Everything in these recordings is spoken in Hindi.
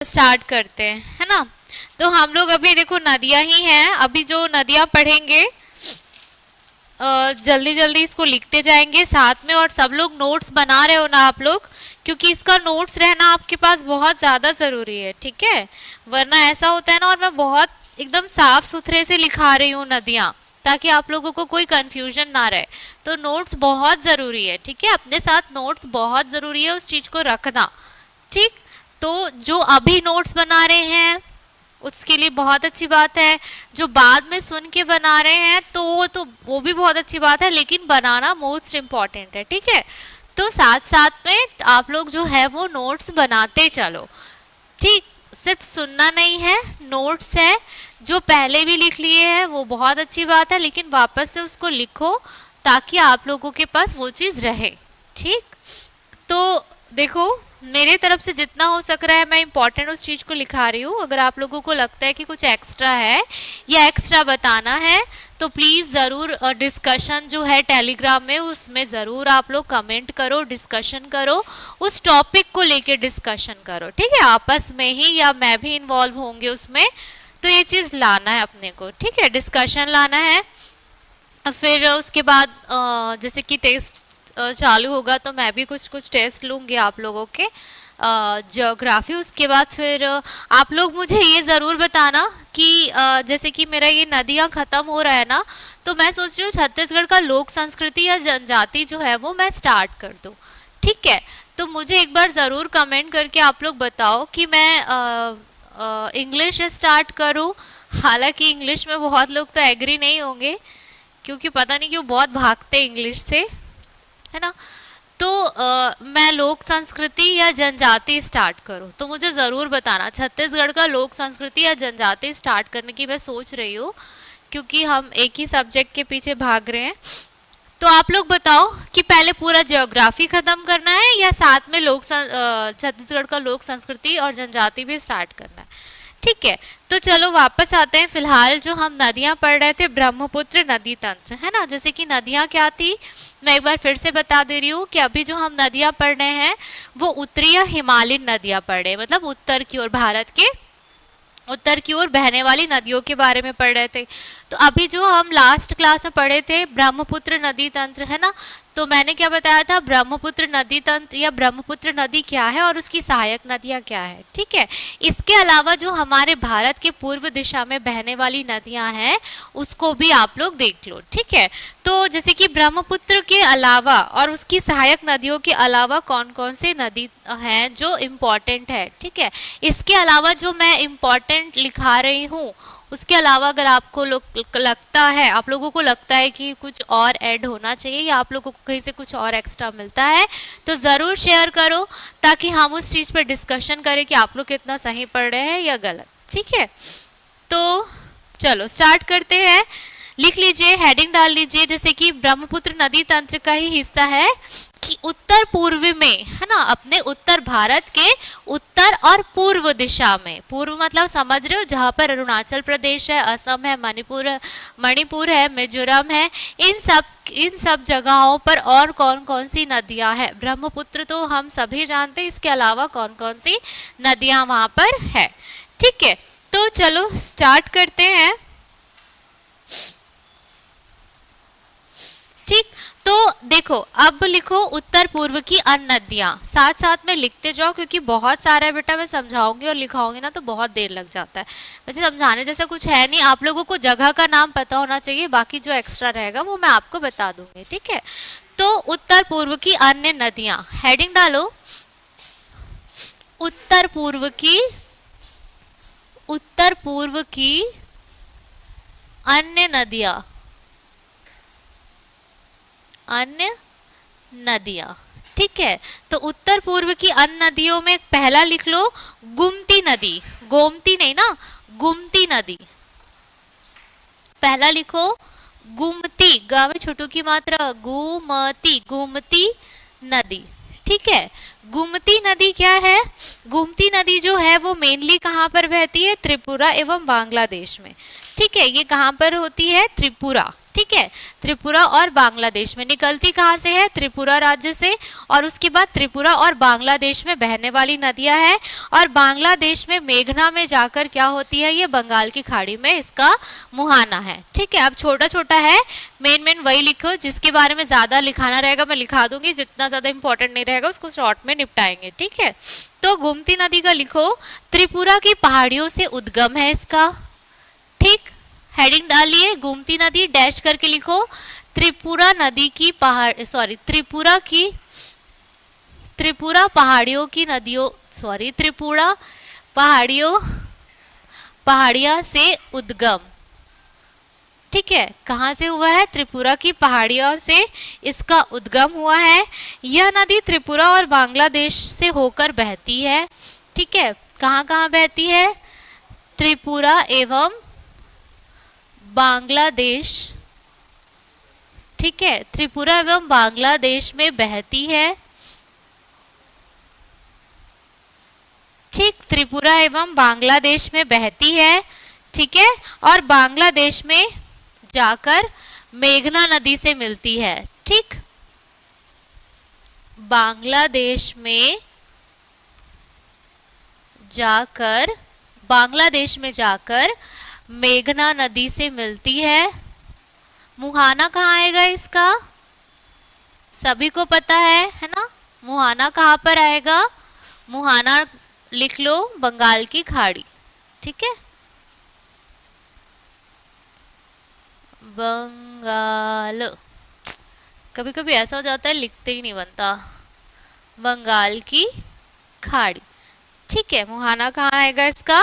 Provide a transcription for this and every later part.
स्टार्ट करते हैं, है ना। तो हम लोग अभी देखो नदियां ही हैं, अभी जो नदियां पढ़ेंगे जल्दी जल्दी इसको लिखते जाएंगे साथ में, और सब लोग नोट्स बना रहे हो ना आप लोग, क्योंकि इसका नोट्स रहना आपके पास बहुत ज़्यादा ज़रूरी है, ठीक है। वरना ऐसा होता है ना, और मैं बहुत एकदम साफ सुथरे से लिखा रही हूँ नदियाँ, ताकि आप लोगों को कोई कंफ्यूजन ना रहे। तो नोट्स बहुत ज़रूरी है, ठीक है, अपने साथ नोट्स बहुत ज़रूरी है, उस चीज़ को रखना, ठीक। तो जो अभी नोट्स बना रहे हैं उसके लिए बहुत अच्छी बात है, जो बाद में सुन के बना रहे हैं तो वो भी बहुत अच्छी बात है, लेकिन बनाना मोस्ट इम्पॉर्टेंट है, ठीक है। तो साथ साथ में आप लोग जो है वो नोट्स बनाते चलो, ठीक। सिर्फ सुनना नहीं है, नोट्स है, जो पहले भी लिख लिए हैं वो बहुत अच्छी बात है, लेकिन वापस से उसको लिखो ताकि आप लोगों के पास वो चीज़ रहे, ठीक। तो देखो मेरे तरफ से जितना हो सक रहा है मैं इम्पॉर्टेंट उस चीज़ को लिखा रही हूँ। अगर आप लोगों को लगता है कि कुछ एक्स्ट्रा है या एक्स्ट्रा बताना है तो प्लीज़ ज़रूर डिस्कशन जो है टेलीग्राम में, उसमें ज़रूर आप लोग कमेंट करो, डिस्कशन करो, उस टॉपिक को लेके डिस्कशन करो, ठीक है, आपस में ही, या मैं भी इन्वॉल्व होंगे उसमें। तो ये चीज़ लाना है अपने को, ठीक है, डिस्कशन लाना है। फिर उसके बाद जैसे कि टेस्ट चालू होगा तो मैं भी कुछ कुछ टेस्ट लूँगी आप लोगों के ज्योग्राफी। उसके बाद फिर आप लोग मुझे ये ज़रूर बताना कि जैसे कि मेरा ये नदियाँ ख़त्म हो रहा है ना, तो मैं सोच रही हूँ छत्तीसगढ़ का लोक संस्कृति या जनजाति जो है वो मैं स्टार्ट कर दूँ, ठीक है। तो मुझे एक बार ज़रूर कमेंट करके आप लोग बताओ कि मैं इंग्लिश स्टार्ट करूँ। हालांकि इंग्लिश में बहुत लोग तो एग्री नहीं होंगे, क्योंकि पता नहीं क्यों बहुत भागते इंग्लिश से, है ना। तो मैं लोक संस्कृति या जनजाति स्टार्ट करूं, तो मुझे ज़रूर बताना। छत्तीसगढ़ का लोक संस्कृति या जनजाति स्टार्ट करने की मैं सोच रही हूँ, क्योंकि हम एक ही सब्जेक्ट के पीछे भाग रहे हैं। तो आप लोग बताओ कि पहले पूरा ज्योग्राफी ख़त्म करना है या साथ में छत्तीसगढ़ का लोक संस्कृति और जनजाति भी स्टार्ट करना है, ठीक है। तो चलो वापस आते हैं। फिलहाल जो हम नदियाँ पढ़ रहे थे, ब्रह्मपुत्र नदी तंत्र, है ना। जैसे कि नदियाँ क्या थी, मैं एक बार फिर से बता दे रही हूँ कि अभी जो हम नदियाँ पढ़ रहे हैं वो उत्तरी या हिमालयन नदियाँ पढ़ रहे हैं, मतलब उत्तर की ओर, भारत के उत्तर की ओर बहने वाली नदियों के बारे में पढ़ रहे थे। तो अभी जो हम लास्ट क्लास में पढ़े थे ब्रह्मपुत्र नदी तंत्र, है ना, तो मैंने क्या बताया था, ब्रह्मपुत्र नदी तंत्र या ब्रह्मपुत्र नदी क्या है और उसकी सहायक नदियाँ क्या है, ठीक है। इसके अलावा जो हमारे भारत के पूर्व दिशा में बहने वाली नदियाँ हैं उसको भी आप लोग देख लो, ठीक है। तो जैसे कि ब्रह्मपुत्र के अलावा और उसकी सहायक नदियों के अलावा कौन कौन से नदी हैं जो इम्पॉर्टेंट है, ठीक है। इसके अलावा जो मैं इम्पॉर्टेंट लिखा रही हूँ, उसके अलावा अगर आपको लगता है, आप लोगों को लगता है कि कुछ और ऐड होना चाहिए या आप लोगों को कहीं से कुछ और एक्स्ट्रा मिलता है, तो ज़रूर शेयर करो ताकि हम उस चीज़ पर डिस्कशन करें कि आप लोग कितना सही पढ़ रहे हैं या गलत, ठीक है। तो चलो स्टार्ट करते हैं। लिख लीजिए, हेडिंग डाल लीजिए, जैसे कि ब्रह्मपुत्र नदी तंत्र का ही हिस्सा है कि उत्तर पूर्व में, है ना, अपने उत्तर भारत के उत्तर और पूर्व दिशा में, पूर्व मतलब समझ रहे हो, जहाँ पर अरुणाचल प्रदेश है, असम है, मणिपुर है, मिजोरम है, इन सब जगहों पर और कौन कौन सी नदियाँ हैं। ब्रह्मपुत्र तो हम सभी जानते हैं, इसके अलावा कौन कौन सी नदियाँ वहाँ पर है, ठीक है। तो चलो स्टार्ट करते हैं, ठीक। तो देखो अब लिखो उत्तर पूर्व की अन्य नदियाँ, साथ साथ में लिखते जाओ, क्योंकि बहुत सारा है बेटा, मैं समझाऊंगी और लिखाऊंगी ना तो बहुत देर लग जाता है। वैसे समझाने जैसा कुछ है नहीं, आप लोगों को जगह का नाम पता होना चाहिए, बाकी जो एक्स्ट्रा रहेगा वो मैं आपको बता दूंगी, ठीक है। तो उत्तर पूर्व की अन्य नदियाँ, हेडिंग डालो, उत्तर पूर्व की अन्य नदियाँ, ठीक है। तो उत्तर पूर्व की अन्य नदियों में पहला लिख लो गुमती नदी, गोमती नहीं ना, गुमती नदी, पहला लिखो गुमती, गा में छोटू की मात्रा, गुमती नदी, ठीक है। गुमती नदी क्या है, गुमती नदी जो है वो मेनली कहाँ पर बहती है, त्रिपुरा एवं बांग्लादेश में, ठीक है। ये कहाँ पर होती है, त्रिपुरा, ठीक है। त्रिपुरा और बांग्लादेश में निकलती कहाँ से है? त्रिपुरा राज्य से। और उसके बाद त्रिपुरा और बांग्लादेश में बहने वाली नदियां हैं। और बांग्लादेश में मेघना में जाकर क्या होती है? ये बंगाल की खाड़ी में इसका मुहाना है। ठीक है, अब छोटा छोटा है, मेन वही लिखो। जिसके बारे में ज्यादा लिखाना रहेगा मैं लिखा दूंगी, जितना ज्यादा इंपॉर्टेंट नहीं रहेगा उसको शॉर्ट में निपटाएंगे। ठीक है, तो गोमती नदी का लिखो, त्रिपुरा की पहाड़ियों से उद्गम है इसका। ठीक, हेडिंग डालिए, गोमती नदी डैश करके लिखो, त्रिपुरा नदी की त्रिपुरा पहाड़ियों की नदियों त्रिपुरा पहाड़ियां से उद्गम। ठीक है, कहाँ से हुआ है? त्रिपुरा की पहाड़ियों से इसका उद्गम हुआ है। यह नदी त्रिपुरा और बांग्लादेश से होकर बहती है। ठीक है, कहाँ कहाँ बहती है? त्रिपुरा एवं बांग्लादेश। ठीक है, त्रिपुरा एवं बांग्लादेश में बहती है। ठीक, त्रिपुरा एवं बांग्लादेश में बहती है। ठीक है, और बांग्लादेश में जाकर मेघना नदी से मिलती है। ठीक, बांग्लादेश में जाकर मेघना नदी से मिलती है। मुहाना कहाँ आएगा इसका? सभी को पता है ना? मुहाना कहाँ पर आएगा? मुहाना लिख लो, बंगाल की खाड़ी। ठीक है, बंगाल, कभी कभी ऐसा हो जाता है लिखते ही नहीं बनता, बंगाल की खाड़ी। ठीक है, मुहाना कहाँ आएगा इसका?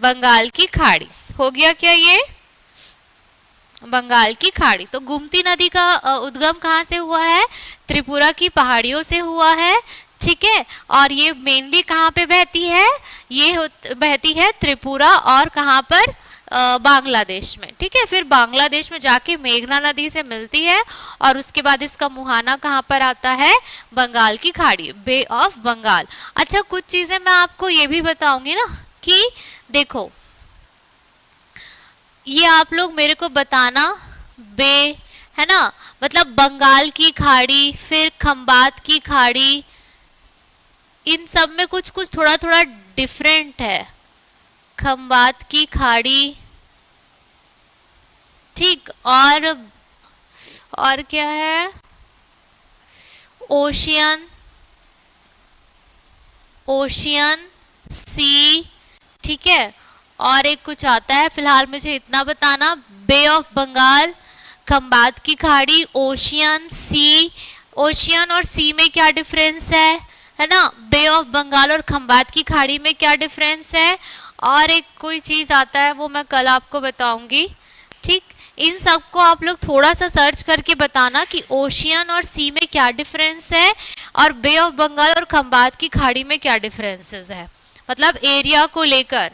बंगाल की खाड़ी। हो गया क्या ये? बंगाल की खाड़ी। तो गोमती नदी का उद्गम कहाँ से हुआ है? त्रिपुरा की पहाड़ियों से हुआ है। ठीक है, और ये मेनली कहाँ पे बहती है? ये बहती है त्रिपुरा और कहाँ पर? बांग्लादेश में। ठीक है, फिर बांग्लादेश में जाके मेघना नदी से मिलती है और उसके बाद इसका मुहाना कहाँ पर आता है? बंगाल की खाड़ी, बे ऑफ बंगाल। अच्छा, कुछ चीजें मैं आपको ये भी बताऊंगी ना कि देखो, ये आप लोग मेरे को बताना, बे है ना, मतलब बंगाल की खाड़ी, फिर खंबात की खाड़ी, इन सब में कुछ कुछ थोड़ा थोड़ा डिफरेंट है। खंबात की खाड़ी, ठीक, और क्या है? ओशियन सी। ठीक है, और एक कुछ आता है, फिलहाल मुझे इतना बताना, बे ऑफ बंगाल, खंबात की खाड़ी, ओशियन सी। ओशियन और सी में क्या डिफरेंस है ना? बे ऑफ बंगाल और खंबात की खाड़ी में क्या डिफरेंस है? और एक कोई चीज आता है, वो मैं कल आपको बताऊंगी। ठीक, इन सबको आप लोग थोड़ा सा सर्च करके बताना कि ओशियन और सी में क्या डिफरेंस है और बे ऑफ बंगाल और खंबात की खाड़ी में क्या डिफरेंसेस है, मतलब एरिया को लेकर।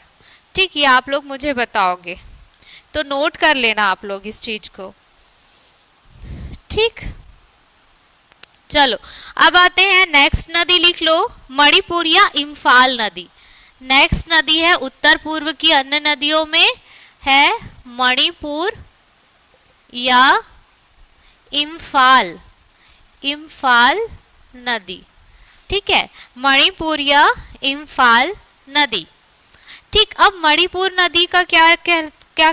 ठीक, ये आप लोग मुझे बताओगे, तो नोट कर लेना आप लोग इस चीज को। ठीक, चलो अब आते हैं नेक्स्ट नदी, लिख लो, मणिपुर या इम्फाल नदी। नेक्स्ट नदी है उत्तर पूर्व की अन्य नदियों में है मणिपुर या इम्फाल नदी। ठीक है, मणिपुर या इम्फाल नदी। ठीक, अब मणिपुर नदी का क्या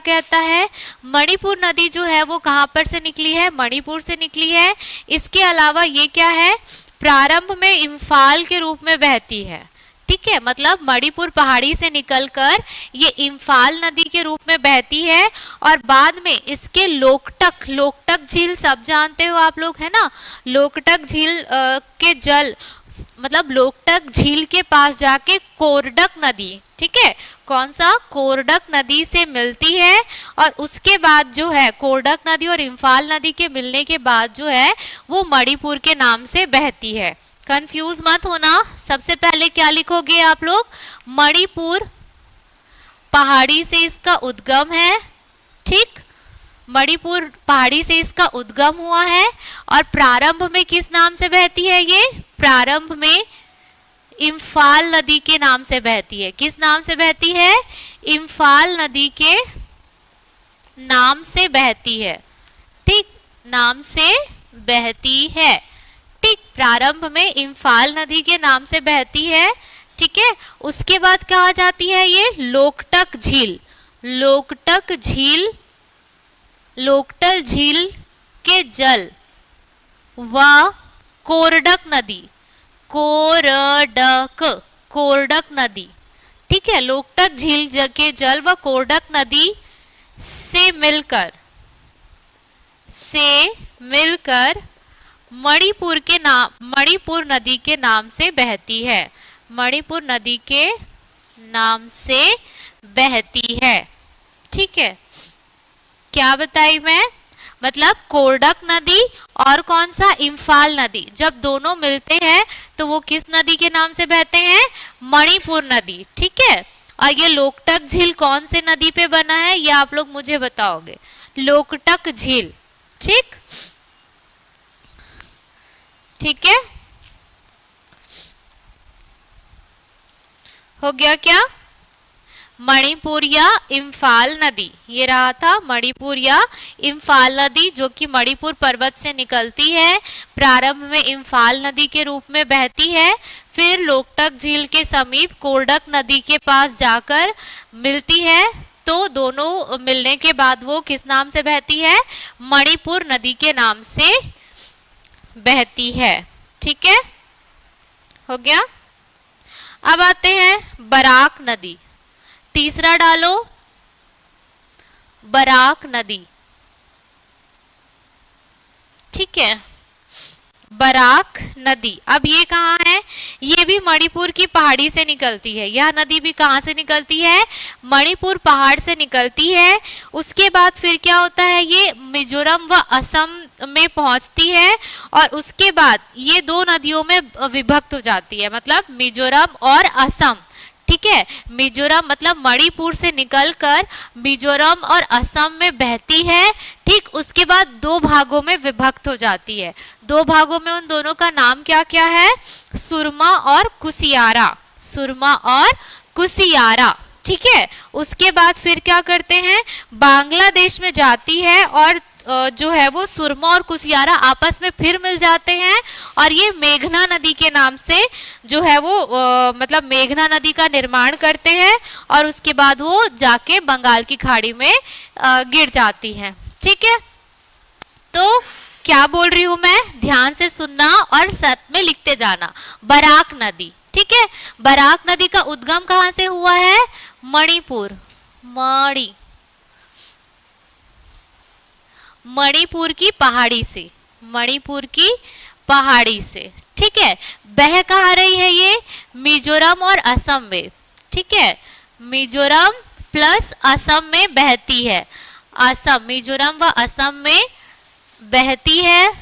कहता है? मणिपुर नदी जो है वो कहाँ पर से निकली है? मणिपुर से निकली है। इसके अलावा ये क्या है? प्रारंभ में इम्फाल के रूप में बहती है। ठीक है, मतलब मणिपुर पहाड़ी से निकलकर ये इम्फाल नदी के रूप में बहती है और बाद में इसके लोकटक झील, सब जानते हो आप लोग, है ना? लोकटक झील के जल, मतलब लोकटक झील के पास जाके कोरडक नदी, ठीक है, कौन सा? कोरडक नदी से मिलती है और उसके बाद जो है कोरडक नदी और इम्फाल नदी के मिलने के बाद जो है वो मणिपुर के नाम से बहती है। कंफ्यूज मत होना। सबसे पहले क्या लिखोगे आप लोग? मणिपुर पहाड़ी से इसका उद्गम है। ठीक, मणिपुर पहाड़ी से इसका उद्गम हुआ है और प्रारंभ में किस नाम से बहती है? ये प्रारंभ में इम्फाल नदी के नाम से बहती है। किस नाम से बहती है? इम्फाल नदी के नाम से बहती है। ठीक, नाम से बहती है। ठीक, प्रारंभ में इम्फाल नदी के नाम से बहती है। ठीक है, उसके बाद कहा जाती है ये लोकटक झील। लोकटक झील, लोकटल झील के जल व कोरडक नदी, कोरडक, कोरडक नदी। ठीक है, लोकटक झील के जल व कोरडक नदी से मिलकर मणिपुर के नाम, मणिपुर नदी के नाम से बहती है। मणिपुर नदी के नाम से बहती है। ठीक है, क्या बताई मैं, मतलब कोरडक नदी और कौन सा, इम्फाल नदी, जब दोनों मिलते हैं तो वो किस नदी के नाम से बहते हैं, मणिपुर नदी। ठीक है, और ये लोकटक झील कौन से नदी पे बना है ये आप लोग मुझे बताओगे, लोकटक झील। ठीक, ठीक है, हो गया क्या, मणिपुर या इम्फाल नदी, ये रहा था मणिपुर या इम्फाल नदी, जो कि मणिपुर पर्वत से निकलती है, प्रारंभ में इम्फाल नदी के रूप में बहती है, फिर लोकटक झील के समीप कोरडक नदी के पास जाकर मिलती है, तो दोनों मिलने के बाद वो किस नाम से बहती है, मणिपुर नदी के नाम से बहती है। ठीक है, हो गया। अब आते हैं बराक नदी, तीसरा डालो, बराक नदी। ठीक है, बराक नदी, अब ये कहाँ है, ये भी मणिपुर की पहाड़ी से निकलती है। यह नदी भी कहाँ से निकलती है, मणिपुर पहाड़ से निकलती है। उसके बाद फिर क्या होता है, ये मिजोरम व असम में पहुंचती है और उसके बाद ये दो नदियों में विभक्त हो जाती है, मतलब मिजोरम और असम। ठीक है, मिजोरम मतलब मणिपुर से निकलकर मिजोरम और असम में बहती है। ठीक, उसके बाद दो भागों में विभक्त हो जाती है। दो भागों में उन दोनों का नाम क्या क्या है, सुरमा और कुसियारा, सुरमा और कुसियारा। ठीक है, उसके बाद फिर क्या करते हैं, बांग्लादेश में जाती है और जो है वो सुरमा और कुसियारा आपस में फिर मिल जाते हैं और ये मेघना नदी के नाम से जो है वो मतलब मेघना नदी का निर्माण करते हैं और उसके बाद वो जाके बंगाल की खाड़ी में गिर जाती है। ठीक है, तो क्या बोल रही हूं मैं, ध्यान से सुनना और साथ में लिखते जाना। बराक नदी, ठीक है, बराक नदी का उद्गम कहाँ से हुआ है, मणिपुर, मणिपुर की पहाड़ी से, मणिपुर की पहाड़ी से। ठीक है, बह कहाँ रही है ये, मिजोरम और असम में। ठीक है, मिजोरम प्लस असम में बहती है, असम, मिजोरम व असम में बहती है।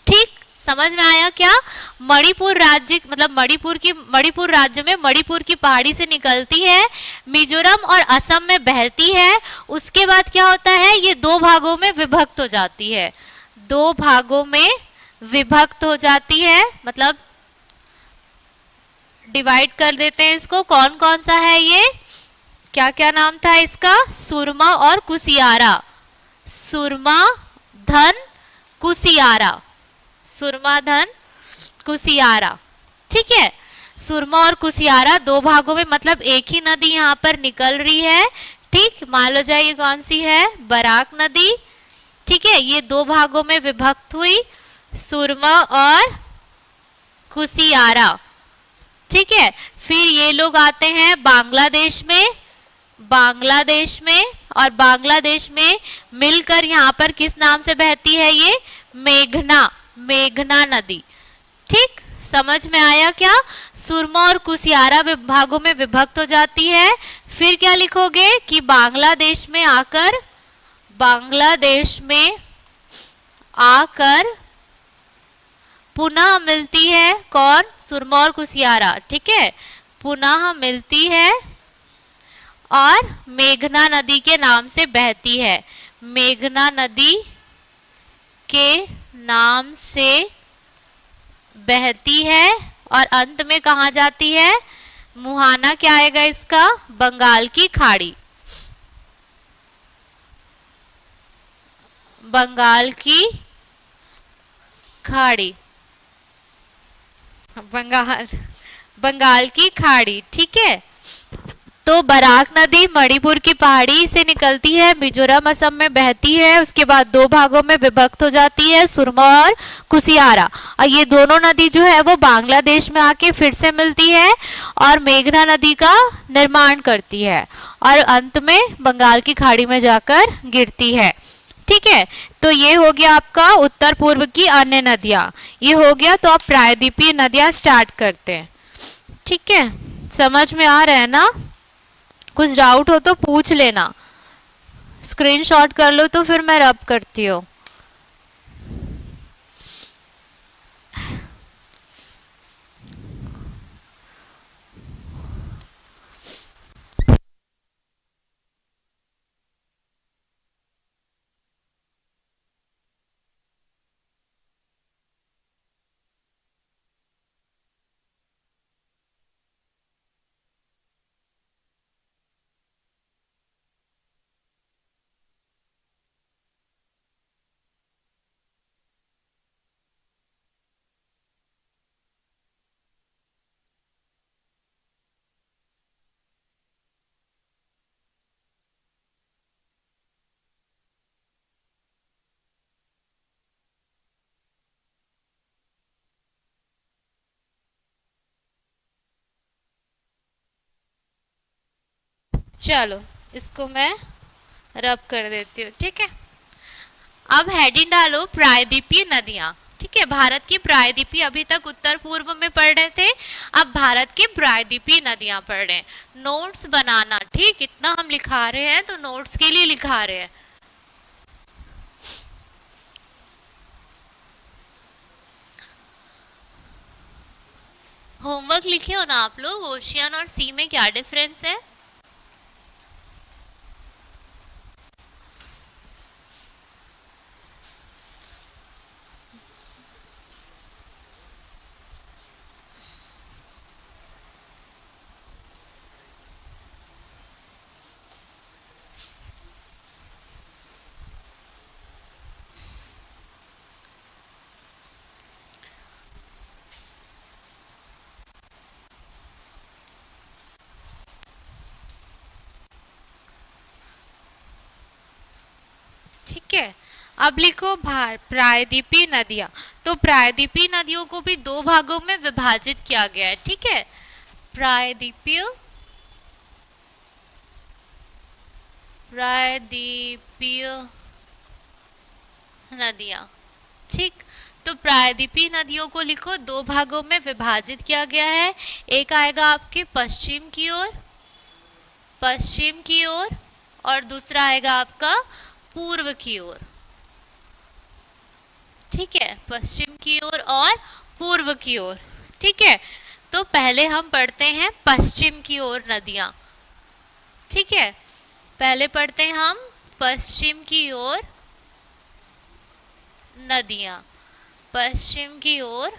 ठीक, समझ में आया क्या, मणिपुर राज्य मतलब मणिपुर राज्य में मणिपुर की पहाड़ी से निकलती है, मिजोरम और असम में बहती है। उसके बाद क्या होता है, ये दो भागों में विभक्त हो जाती है, दो भागों में विभक्त हो जाती है, मतलब डिवाइड कर देते हैं इसको। कौन कौन सा है ये, क्या क्या नाम था इसका, सुरमा और कुसियारा, सुरमा धन कुसियारा, सुरमा धन कुसियारा। ठीक है, सुरमा और कुसियारा दो भागों में, मतलब एक ही नदी यहाँ पर निकल रही है। ठीक, मान लो जाए ये कौन सी है, बराक नदी। ठीक है, ये दो भागों में विभक्त हुई, सुरमा और कुसियारा। ठीक है, फिर ये लोग आते हैं बांग्लादेश में, बांग्लादेश में, और बांग्लादेश में मिलकर यहाँ पर किस नाम से बहती है ये, मेघना, मेघना नदी। ठीक, समझ में आया क्या, सुरमा और कुसियारा विभागों में विभक्त हो जाती है। फिर क्या लिखोगे कि बांग्लादेश में आकर, बांग्लादेश में आकर पुनः मिलती है, कौन, सुरमा और कुसियारा। ठीक है, पुनः मिलती है और मेघना नदी के नाम से बहती है, मेघना नदी के नाम से बहती है और अंत में कहाँ जाती है, मुहाना क्या आएगा इसका, बंगाल की खाड़ी, बंगाल की खाड़ी, बंगाल, बंगाल की खाड़ी, ठीक है। तो बराक नदी मणिपुर की पहाड़ी से निकलती है, मिजोरम असम में बहती है, उसके बाद दो भागों में विभक्त हो जाती है, सुरमा और कुसियारा। और ये दोनों नदी जो है वो बांग्लादेश में आके फिर से मिलती है और मेघना नदी का निर्माण करती है और अंत में बंगाल की खाड़ी में जाकर गिरती है, ठीक है। तो ये हो गया आपका उत्तर पूर्व की अन्य नदियां, ये हो गया। तो अब प्रायद्वीपीय नदियां स्टार्ट करते हैं, ठीक है। समझ में आ रहा है ना? कुछ डाउट हो तो पूछ लेना, स्क्रीनशॉट कर लो तो फिर मैं रब करती हूँ। चलो इसको मैं रब कर देती हूँ, ठीक है। अब हेडिंग डालो प्रायद्वीपीय नदियां, ठीक है। भारत की प्रायद्वीपीय, अभी तक उत्तर पूर्व में पढ़ रहे थे, अब भारत की प्रायद्वीपीय नदियां पढ़ रहे हैं। नोट्स बनाना, ठीक, इतना हम लिखा रहे हैं तो नोट्स के लिए लिखा रहे हैं। होमवर्क लिखे हो ना आप लोग? ओशियन और सी में क्या डिफरेंस है? ठीक है। अब लिखो प्रायद्वीपीय नदियां। तो प्रायद्वीपीय नदियों को भी दो भागों में विभाजित किया गया है, ठीक है। प्रायद्वीपीय प्रायद्वीपीय नदियां, ठीक। तो प्रायद्वीपीय नदियों को लिखो दो भागों में विभाजित किया गया है। एक आएगा आपके पश्चिम की ओर, पश्चिम की ओर, और दूसरा आएगा आपका पूर्व की ओर, ठीक है। पश्चिम की ओर और पूर्व की ओर, ठीक है। तो पहले हम पढ़ते हैं पश्चिम की ओर नदियां, ठीक है। पहले पढ़ते हैं हम पश्चिम की ओर नदियां, पश्चिम की ओर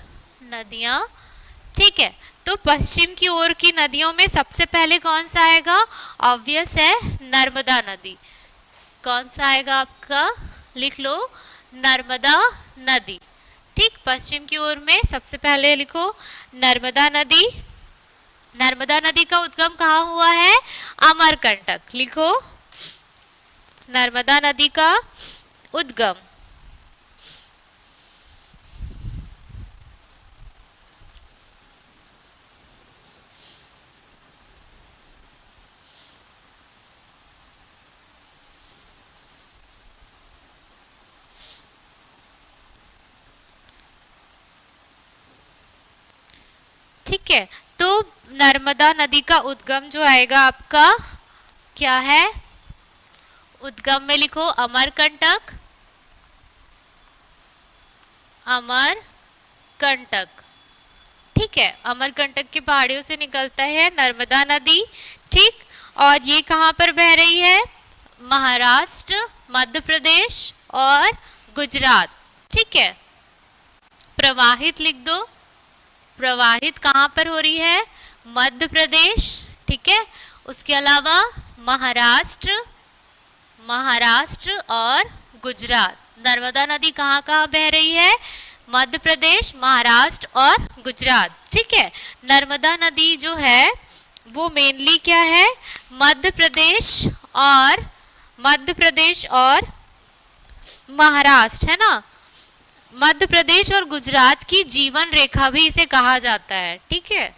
नदियां, ठीक है। तो पश्चिम की ओर की नदियों में सबसे पहले कौन सा आएगा? ऑब्वियस है, नर्मदा नदी। कौन सा आएगा आपका? लिख लो, नर्मदा नदी, ठीक। पश्चिम की ओर में सबसे पहले लिखो नर्मदा नदी। नर्मदा नदी का उद्गम कहाँ हुआ है? अमरकंटक। लिखो नर्मदा नदी का उद्गम, ठीक है। तो नर्मदा नदी का उद्गम जो आएगा आपका क्या है? उद्गम में लिखो अमरकंटक, अमरकंटक, ठीक है। अमरकंटक की पहाड़ियों से निकलता है नर्मदा नदी, ठीक। और ये कहाँ पर बह रही है? महाराष्ट्र, मध्य प्रदेश और गुजरात, ठीक है। प्रवाहित लिख दो, प्रवाहित कहाँ पर हो रही है? मध्य प्रदेश, ठीक है। उसके अलावा महाराष्ट्र, महाराष्ट्र और गुजरात, नर्मदा नदी कहाँ कहाँ बह रही है? मध्य प्रदेश, महाराष्ट्र और गुजरात। ठीक है, नर्मदा नदी जो है वो मेनली क्या है? मध्य प्रदेश और महाराष्ट्र, है ना। मध्य प्रदेश और गुजरात की जीवन रेखा भी इसे कहा जाता है। ठीक है,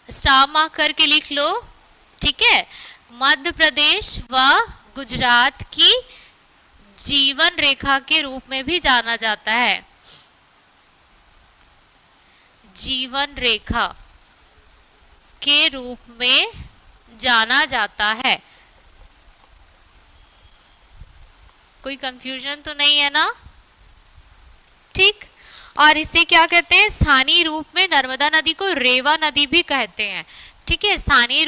स्टार मार्क करके लिख लो। ठीक है, मध्य प्रदेश व गुजरात की जीवन रेखा के रूप में भी जाना जाता है। जीवन रेखा के रूप में जाना जाता है। कोई कंफ्यूजन तो नहीं है ना? ठीक, और इसे क्या कहते हैं? स्थानीय रूप में नर्मदा नदी को रेवा नदी भी कहते हैं। ठीक है, स्थानीय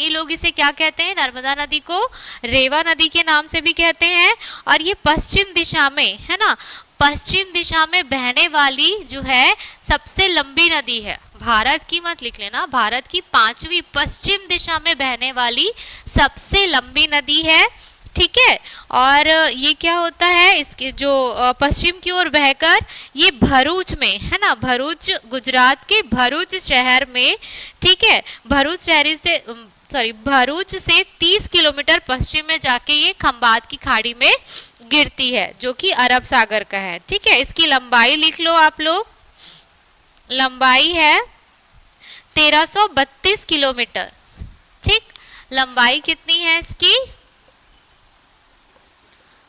लोग इसे क्या कहते हैं? नर्मदा नदी को रेवा नदी के नाम से भी कहते हैं। और ये पश्चिम दिशा में, है ना, पश्चिम दिशा में बहने वाली जो है सबसे लंबी नदी है। भारत की मत लिख लेना, भारत की 5वीं पश्चिम दिशा में बहने वाली सबसे लंबी नदी है। ठीक है, और ये क्या होता है? इसके जो पश्चिम की ओर बहकर ये भरूच में, है ना, भरूच, गुजरात के भरूच शहर में, ठीक है, भरूच से 30 किलोमीटर पश्चिम में जाके ये खंबात की खाड़ी में गिरती है, जो कि अरब सागर का है। ठीक है, इसकी लंबाई लिख लो आप लोग, लंबाई है 1332 किलोमीटर। ठीक, लंबाई कितनी है इसकी?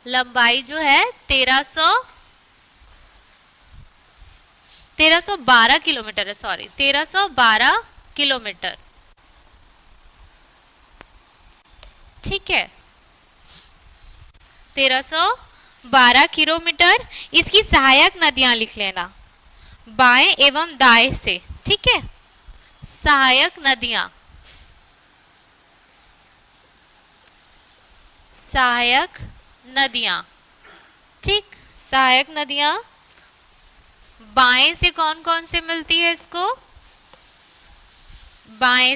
लंबाई जो है 1312 किलोमीटर है, सॉरी 1312 किलोमीटर। ठीक है, 1312 किलोमीटर। इसकी सहायक नदियां लिख लेना, बाएं एवं दाएं से। ठीक है, सहायक नदियां, सहायक नदियां। ठीक, सहायक नदियां बाएं से कौन कौन से मिलती है इसको? बाएं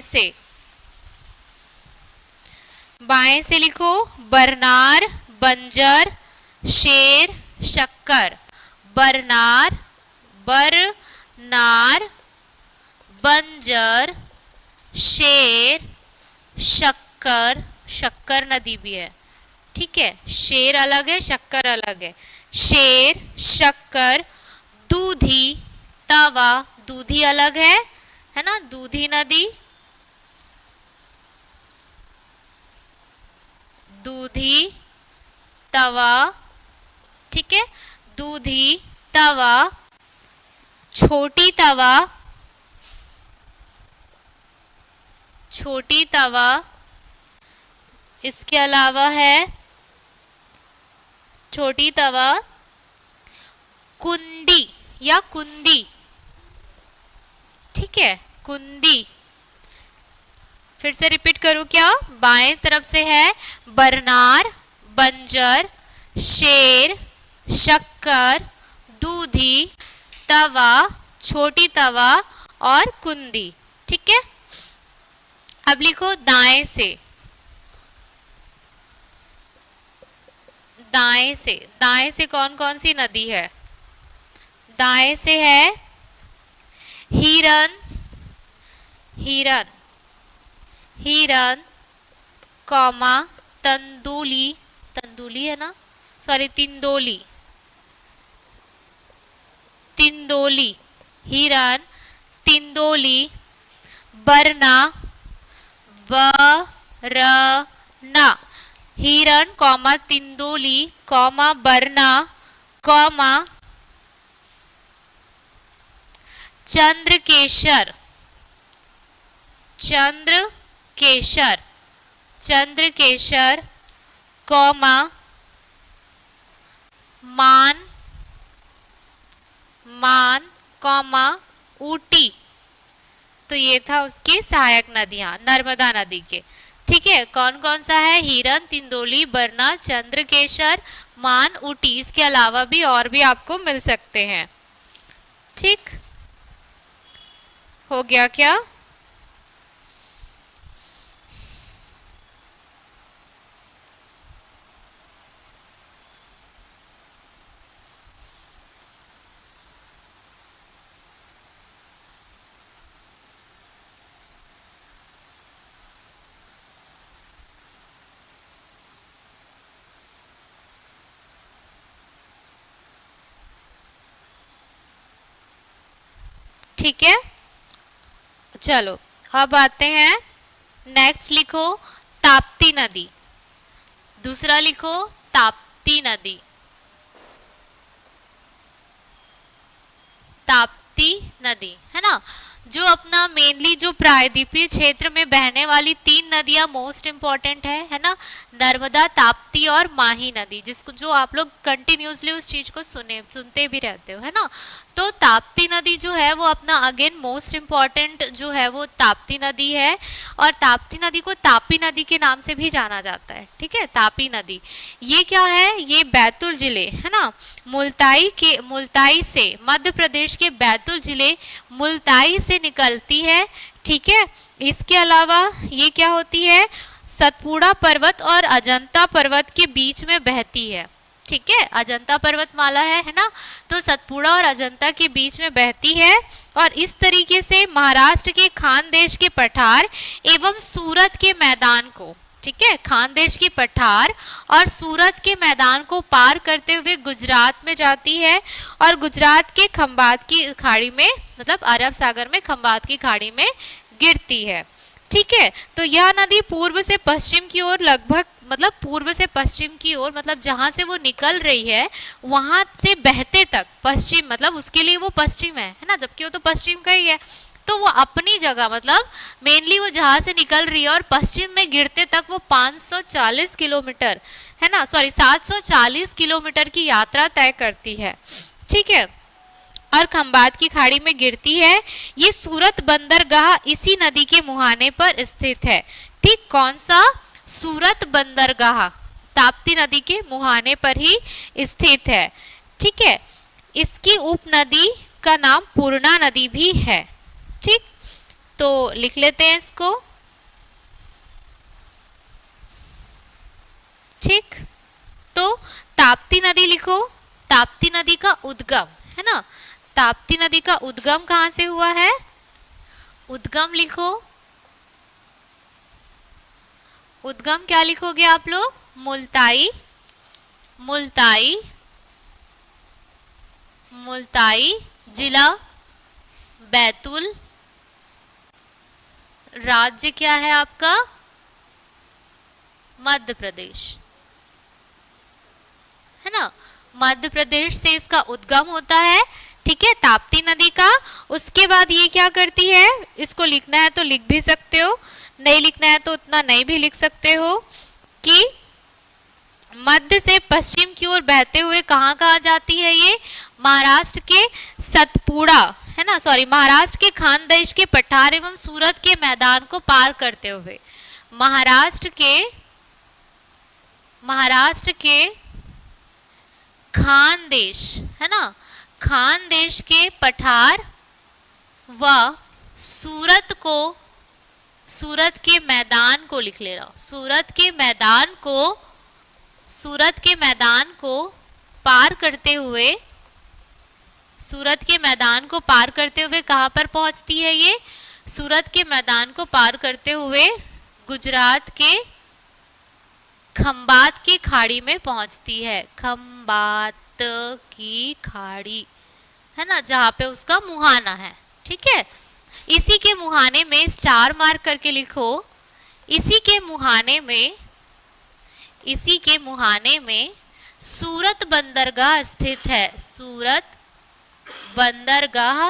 से लिखो, बरनार, बंजर, शेर, शक्कर। बरनार, बंजर, शेर, शक्कर, शक्कर नदी भी है। ठीक है, शेर अलग है, शक्कर अलग है। शेर, शक्कर, दूधी, तवा, दूधी अलग है ना, दूधी नदी, दूधी, तवा। ठीक है, दूधी, तवा, छोटी तवा, छोटी तवा। इसके अलावा है छोटी तवा, कुंडी या कुंदी। ठीक है, कुंदी। फिर से रिपीट करूं क्या? बाएं तरफ से है बरनार, बंजर, शेर, शक्कर, दूधी, तवा, छोटी तवा और कुंदी। ठीक है, अब लिखो दाएं से। दाएं से कौन कौन सी नदी है? दाएं से है हिरन, कौमा, तंदूली है ना, सॉरी तिंदोली, हिरन, तिंदोली, बरना, हिरन, कौमा तिंदोली, कौमा बरना, कौमा चंद्रकेशर, कौमा मान, कौमा ऊटी। तो ये था उसकी सहायक नदियां नर्मदा नदी के। ठीक है, कौन कौन सा है? हिरन, तिंदोली, बरना, चंद्रकेशर, मान, ऊटी। इसके अलावा भी और भी आपको मिल सकते हैं। ठीक, हो गया क्या? ठीक है, चलो अब आते हैं नेक्स्ट, लिखो ताप्ती नदी। दूसरा लिखो ताप्ती नदी, ताप्ती नदी, है ना। जो अपना मेनली जो प्रायद्वीपीय क्षेत्र में बहने वाली 3 नदियां मोस्ट इंपॉर्टेंट है ना, नर्मदा, ताप्ती और माही नदी, जिसको जो आप लोग कंटिन्यूसली उस चीज को सुनते भी रहते हो, है ना। तो ताप्ती नदी जो है वो अपना अगेन मोस्ट इंपॉर्टेंट जो है वो ताप्ती नदी है, और ताप्ती नदी को तापी नदी के नाम से भी जाना जाता है, ठीक है। तापी नदी ये क्या है, ये बैतूल जिले, है ना, मुल्ताई से, मध्य प्रदेश के बैतूल जिले मुल्ताई से निकलती है, ठीक है। इसके अलावा ये क्या होती है, सतपुड़ा पर्वत और अजंता पर्वत के बीच में बहती है, ठीक है। अजंता पर्वतमाला है ना, तो सतपुड़ा और अजंता के बीच में बहती है, और इस तरीके से महाराष्ट्र के खानदेश के पठार एवं सूरत के मैदान को, ठीक है, खानदेश की पठार और सूरत के मैदान को पार करते हुए गुजरात में जाती है, और गुजरात के खंबात की खाड़ी में, मतलब अरब सागर में खंबात की खाड़ी में गिरती है, ठीक है। तो यह नदी पूर्व से पश्चिम की ओर लगभग, मतलब पूर्व से पश्चिम की ओर, मतलब जहां से वो निकल रही है वहां से बहते तक, पश्चिम मतलब उसके लिए वो पश्चिम है ना, जबकि वो तो पश्चिम का ही है, तो वो अपनी जगह, मतलब मेनली वो जहां से निकल रही है और पश्चिम में गिरते तक वो 540 किलोमीटर, है ना, सॉरी 740 किलोमीटर की यात्रा तय करती है, ठीक है, और खंबात की खाड़ी में गिरती है। ये सूरत बंदरगाह इसी नदी के मुहाने पर स्थित है, ठीक, कौन सा, सूरत बंदरगाह ताप्ती नदी के मुहाने पर ही स्थित है, ठीक है। इसकी उपनदी का नाम पूर्णा नदी भी है, ठीक, तो लिख लेते हैं इसको, ठीक। तो ताप्ती नदी लिखो, ताप्ती नदी का उद्गम, है ना, ताप्ती नदी का उद्गम कहां से हुआ है, उद्गम लिखो, उद्गम क्या लिखोगे आप लोग, मुल्ताई, मुल्ताई, मुल्ताई जिला बैतूल, राज्य क्या है आपका, मध्य प्रदेश, है ना, मध्य प्रदेश से इसका उद्गम होता है, ठीक है, ताप्ती नदी का। उसके बाद ये क्या करती है, इसको लिखना है तो लिख भी सकते हो, नहीं लिखना है तो उतना नहीं भी लिख सकते हो, कि मध्य से पश्चिम की ओर बहते हुए कहाँ कहाँ जाती है ये, महाराष्ट्र के सतपुड़ा, है ना, सॉरी महाराष्ट्र के खानदेश के पठार एवं सूरत के मैदान को पार करते हुए, महाराष्ट्र के खानदेश, है ना, खानदेश के पठार व सूरत के मैदान को लिख लेना, सूरत के मैदान को पार करते हुए, सूरत के मैदान को पार करते हुए कहाँ पर पहुंचती है ये, सूरत के मैदान को पार करते हुए गुजरात के खंबात की खाड़ी में पहुंचती है, खंबात की खाड़ी, है ना, जहाँ पे उसका मुहाना है, ठीक है। इसी के मुहाने में स्टार मार्क करके लिखो, इसी के मुहाने में सूरत बंदरगाह स्थित है, सूरत बंदरगाह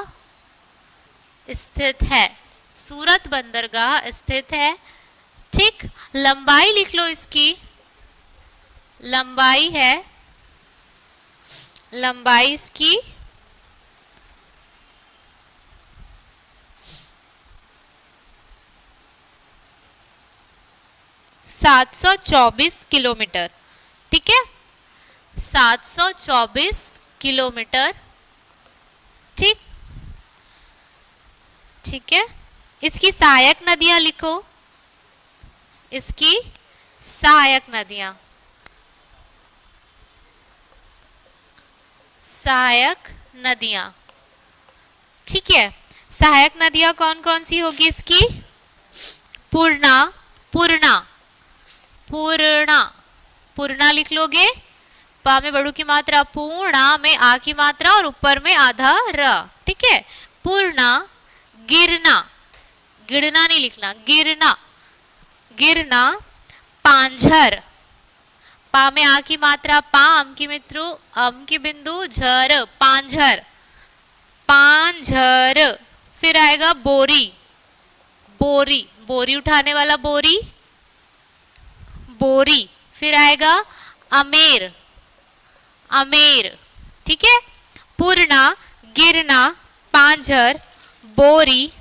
स्थित है, सूरत बंदरगाह स्थित है, ठीक। लंबाई लिख लो इसकी, लंबाई है, लंबाई इसकी 724 किलोमीटर, ठीक है, 724 किलोमीटर, ठीक, ठीक है। इसकी सहायक नदियां लिखो, इसकी सहायक नदियां, सहायक नदियां, ठीक है। सहायक नदियां कौन कौन सी होगी इसकी, पूर्णा, पूर्णा, पूर्णा, पूर्णा लिख लोगे, पा में बड़ू की मात्रा पूर्णा में आ की मात्रा और ऊपर में आधा र, ठीक है, पूर्णा, गिरना, गिरना नहीं लिखना, गिरना, गिरना, पांझर, पा में आ की मात्रा पा, अम की मित्रु, अम की बिंदु, झर, पांझर, पांझर। फिर आएगा बोरी, बोरी, बोरी उठाने वाला बोरी, बोरी। फिर आएगा अमेर, अमेर, ठीक है। पूर्णा, गिरना, पांझर, बोरी,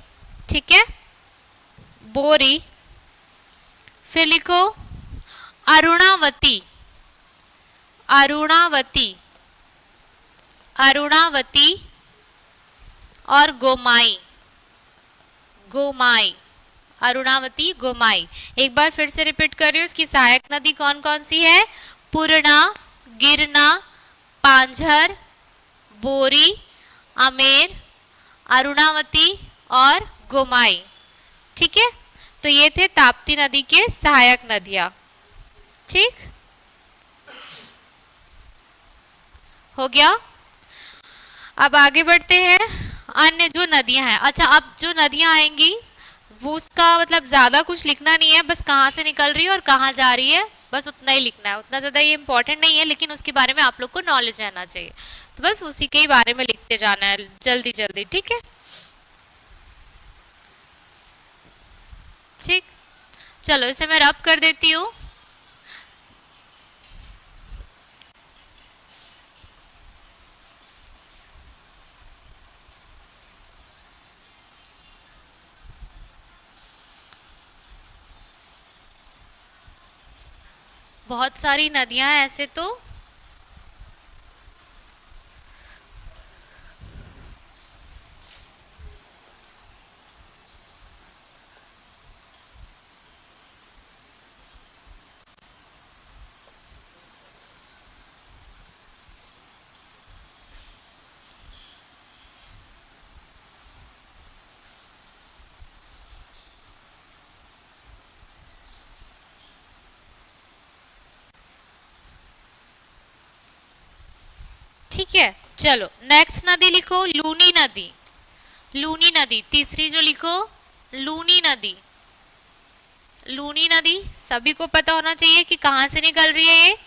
ठीक है, बोरी। फिर लिखो अरुणावती, अरुणावती, अरुणावती और गोमाई, गोमाई, अरुणावती, गोमाई। एक बार फिर से रिपीट कर रही हूँ, इसकी सहायक नदी कौन कौन सी है? पूर्णा, गिरना, पांझर, बोरी, अमेर, अरुणावती और गोमाई, ठीक है। तो ये थे ताप्ती नदी के सहायक नदियां, ठीक हो गया। अब आगे बढ़ते हैं, अन्य जो नदियां हैं। अच्छा, अब जो नदियां आएंगी वो उसका मतलब ज्यादा कुछ लिखना नहीं है, बस कहाँ से निकल रही है और कहाँ जा रही है, बस उतना ही लिखना है, उतना ज्यादा ये इंपॉर्टेंट नहीं है, लेकिन उसके बारे में आप लोग को नॉलेज रहना चाहिए। तो बस उसी के ही बारे में लिखते जाना है जल्दी जल्दी, ठीक है। ठीक, चलो इसे मैं रब कर देती हूँ। बहुत सारी नदियां हैं ऐसे तो, ठीक है। चलो नेक्स्ट नदी लिखो लूनी नदी, लूनी नदी तीसरी जो लिखो, लूनी नदी। लूनी नदी सभी को पता होना चाहिए कि कहाँ से निकल रही है ये।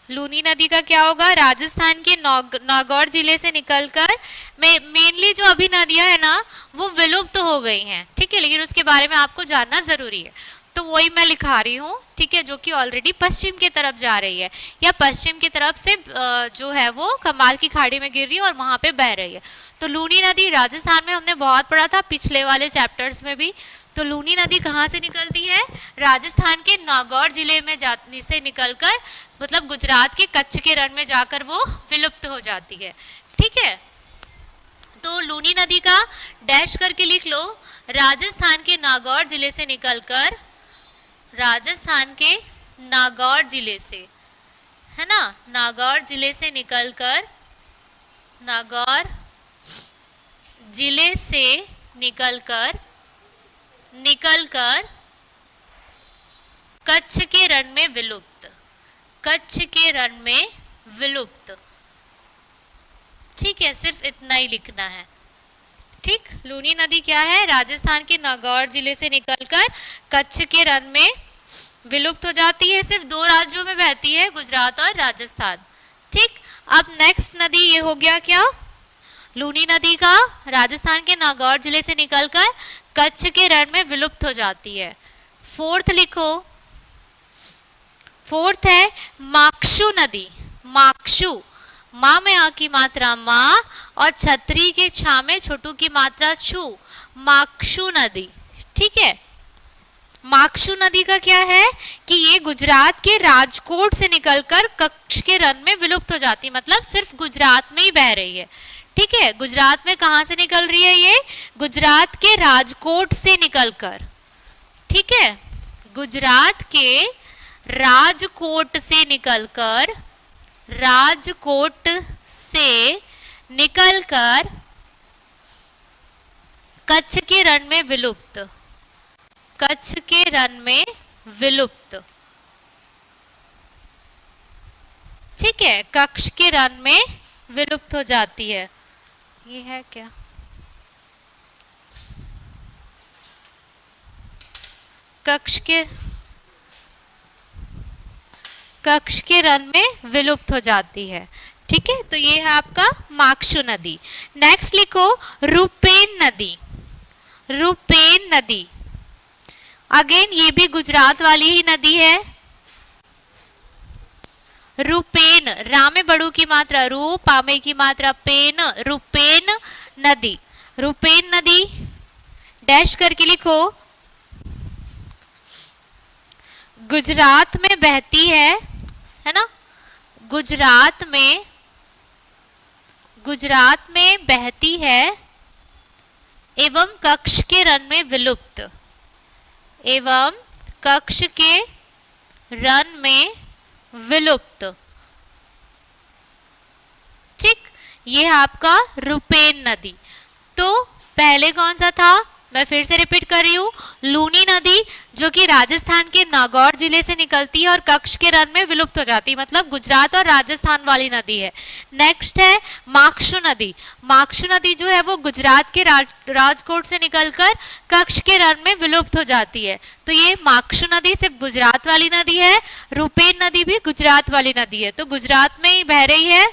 लूनी नदी का क्या होगा? राजस्थान के नागौर जिले से निकलकर, मेनली जो अभी नदियां है ना वो विलुप्त हो गई हैं, ठीक है, लेकिन उसके बारे में आपको जानना जरूरी है, तो वही मैं लिखा रही हूँ, ठीक है, जो कि ऑलरेडी पश्चिम की तरफ जा रही है या पश्चिम की तरफ से जो है वो कमाल की खाड़ी में गिर रही है और वहां पे बह रही है। तो लूनी नदी राजस्थान में हमने बहुत पढ़ा था पिछले वाले चैप्टर्स में भी। तो लूनी नदी कहाँ से निकलती है? राजस्थान के नागौर जिले में जाने से निकलकर मतलब गुजरात के कच्छ के रण में जाकर वो विलुप्त हो जाती है, ठीक है। तो लूनी नदी का डैश करके लिख लो, राजस्थान के नागौर जिले से निकलकर, राजस्थान के नागौर जिले से, है ना, नागौर जिले से निकलकर, नागौर जिले से निकलकर कच्छ के रण में विलुप्त, कच्छ के रण में विलुप्त, ठीक है, सिर्फ इतना ही लिखना है, ठीक। लूनी नदी क्या है? राजस्थान के नागौर जिले से निकलकर कच्छ के रण में विलुप्त हो जाती है, सिर्फ दो राज्यों में बहती है, गुजरात और राजस्थान, ठीक। अब नेक्स्ट नदी ये हो गया क्या? लूनी नदी का राजस्थान के नागौर जिले से निकलकर कच्छ के रण में विलुप्त हो जाती है। फोर्थ लिखो, फोर्थ है माक्शु नदी, माक्शु, माँ में आ की मात्रा माँ और छतरी के छा में छोटू की मात्रा छू, माक्शु नदी, ठीक है। माक्शु नदी का क्या है कि ये गुजरात के राजकोट से निकलकर कच्छ के रण में विलुप्त हो जाती है, मतलब सिर्फ गुजरात में ही बह रही है, ठीक है। गुजरात में कहां से निकल रही है ये? गुजरात के राजकोट से निकलकर, ठीक है, गुजरात के राजकोट से निकलकर, राजकोट से निकलकर कच्छ के रण में विलुप्त, कच्छ के रण में विलुप्त, ठीक है, कच्छ के रण में विलुप्त हो जाती है। ये है क्या? कक्ष के रन में विलुप्त हो जाती है। ठीक है, तो ये है आपका माकशु नदी। नेक्स्ट लिखो रूपेन नदी। रूपेन नदी अगेन ये भी गुजरात वाली ही नदी है। रूपेन, रा में बड़ू की मात्रा रू, पामे की मात्रा पेन, रूपेन नदी। रूपेन नदी डैश करके लिखो, गुजरात में बहती है ना, गुजरात में बहती है एवं कक्ष के रन में विलुप्त, एवं कक्ष के रन में विलुप्त। ठीक, ये है आपका रूपेन नदी। तो पहले कौन सा था, मैं फिर से रिपीट कर रही हूँ, लूनी नदी जो कि राजस्थान के नागौर जिले से निकलती है और कक्ष के रन में विलुप्त हो जाती है, मतलब गुजरात और राजस्थान वाली नदी है। नेक्स्ट है माकशु नदी। माकशु नदी जो है वो गुजरात के राजकोट से निकलकर कक्ष के रन में विलुप्त हो जाती है। तो ये माकशु नदी सिर्फ गुजरात वाली नदी है, रूपेन नदी भी गुजरात वाली नदी है, तो गुजरात में ही बह रही है।